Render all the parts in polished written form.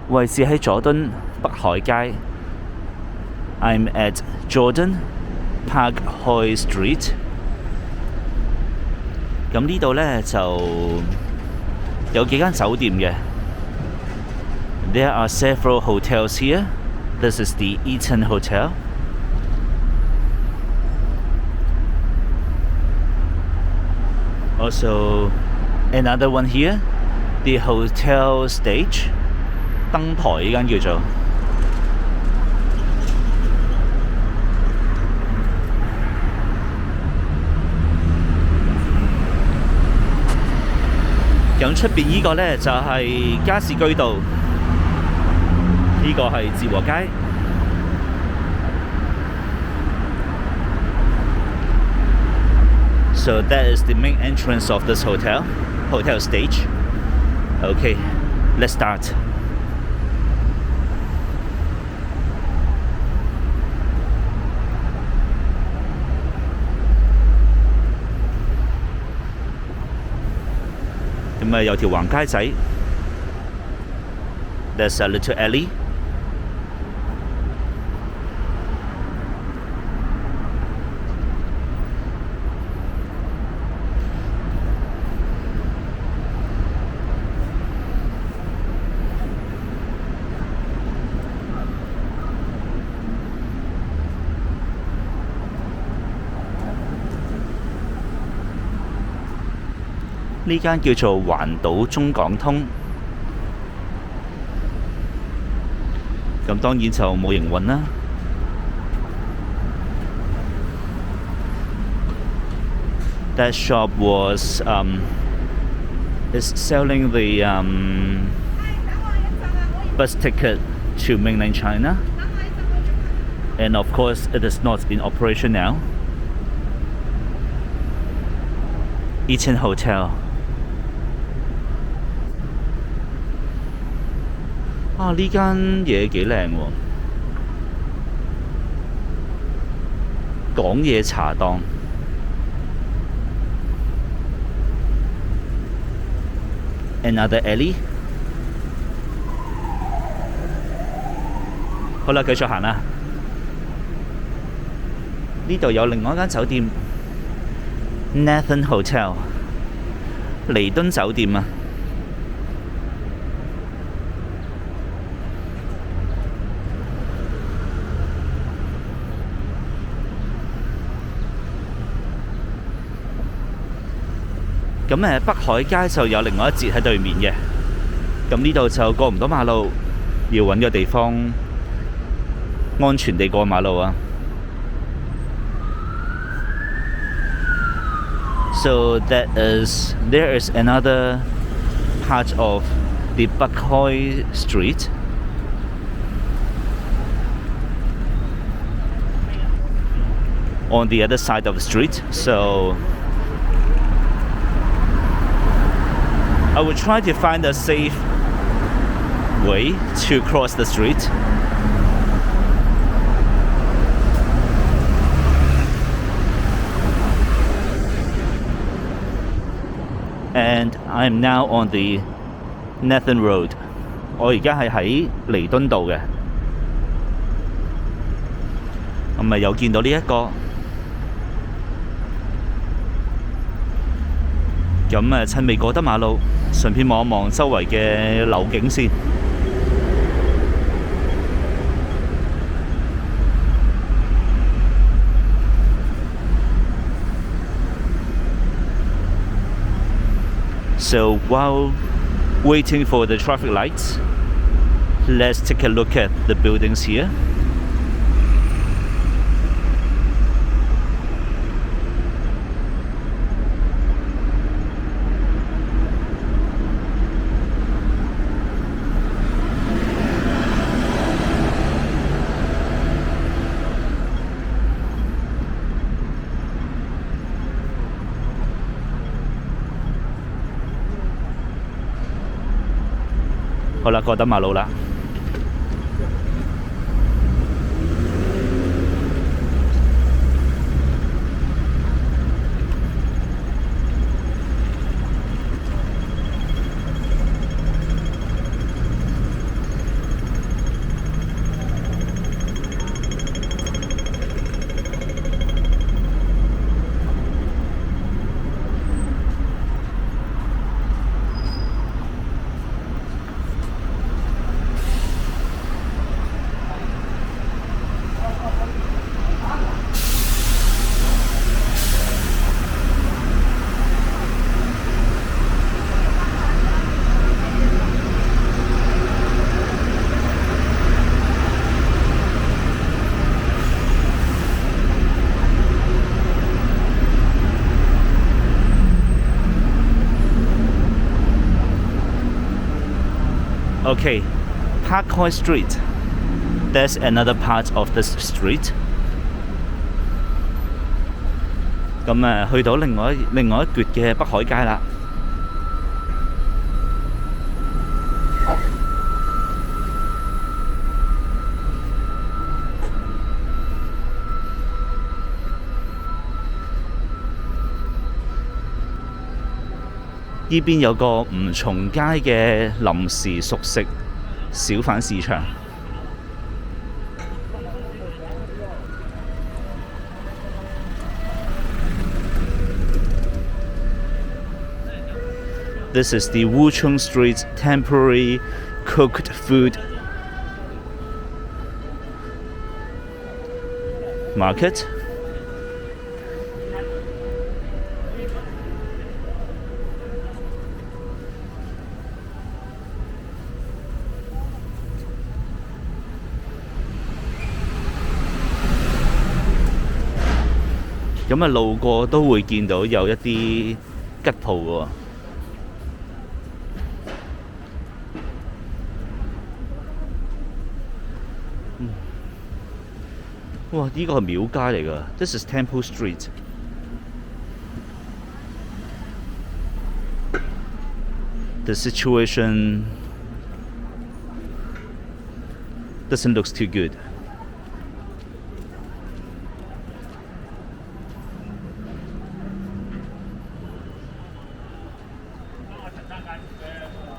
位置喺佐敦北海街。I'm at Jordan Pak Hoi Street。咁呢度呢，就有幾間酒店嘅。There are several hotels here. This is the Eaton Hotel. Also, another one here, the Hotel Stage. 燈台呢間叫做。咁出邊呢個呢，就係加士居道，呢個係志和街。So that is the main entrance of this hotel stage. Okay, let's start. 咁有條橫街仔 ，There's a little alley。呢間叫做環島中港通，咁當然就冇營運啦。That shop is selling the bus ticket to mainland China, and of course it is not in operation now. Eaton Hotel。呢間嘢幾靚喎，港野茶檔。Another alley。好啦，繼續行啦。呢度有另外一間酒店 ，Nathan Hotel， 彌敦酒店啊。咁北海街就有另外一節喺對面嘅，咁呢度就過唔到馬路，要揾個地方安全地過馬路啊。So there is another part of the Pak Hoi Street. On the other side of the street, so I will try to find a safe way to cross the street. And I'm now on the Nathan Road. 我而家係喺彌敦道嘅，咁咪又見到呢一個。咁趁未過得馬路，順便望一望周圍嘅樓景先。So while waiting for the traffic lights, let's take a look at the buildings here.好啦，過得馬路啦。OK, Pak Hoi Street. There's another part of this street. 咁去到另外一橛嘅北海街啦。呢邊有個吳松街嘅臨時熟食小販市場。This is the Wucheng Street temporary cooked food market.咁路過都會見到有一啲吉鋪喎。哇！呢個係廟街嚟㗎。This is Temple Street. The situation doesn't look too good.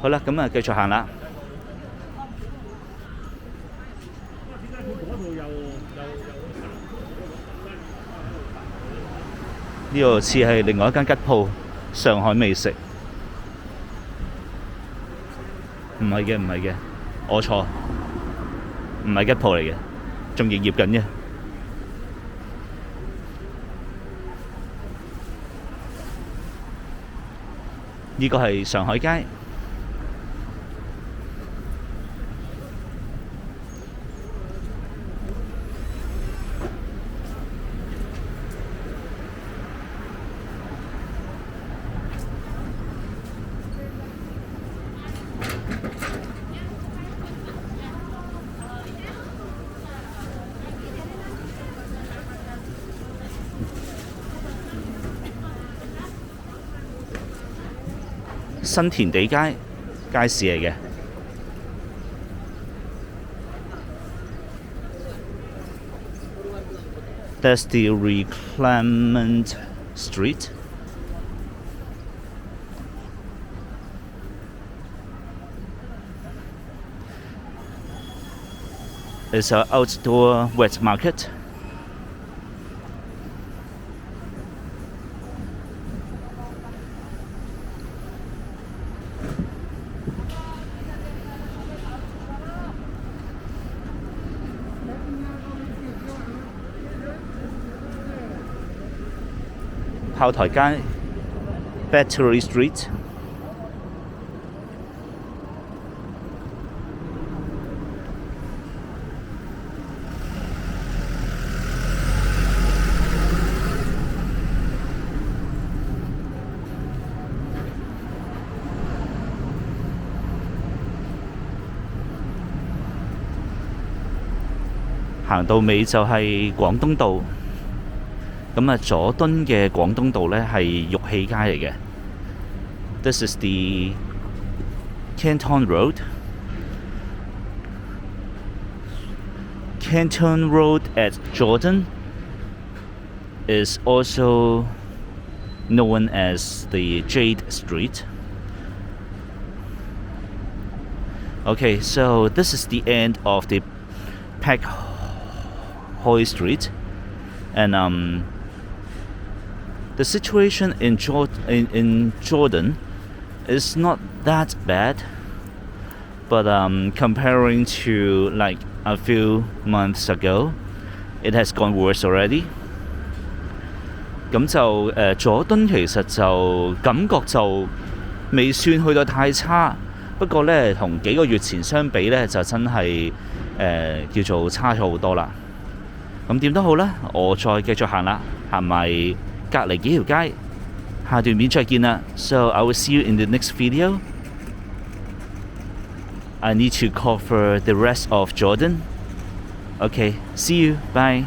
好啦，咁繼續行啦。呢度似係另外一間吉鋪，上海美食。唔係嘅，我錯，唔係吉鋪嚟嘅，仲營業緊嘅。呢個係上海街。新田地街街市嚟嘅。That's the Reclamant Street. It's an outdoor wet market.炮台街 Battery Street。行到尾就係廣東道。咁佐敦嘅廣東道呢係玉器街嚟嘅。This is the Canton Road. Canton Road at Jordan is also known as the Jade Street. Okay, so this is the end of the Pak Hoi Street, and the situation in Jordan is not that bad, but comparing to like a few months ago, it has gone worse already. 咁就佐敦其實就感覺就未算去到太差，不過呢，同幾個月前相比呢，就真係叫做差咗好多啦。咁點都好啦，我再繼續行啦，行埋隔離幾條街，下段片再見啦。So I will see you in the next video. I need to cover the rest of Jordan. Okay, see you. Bye.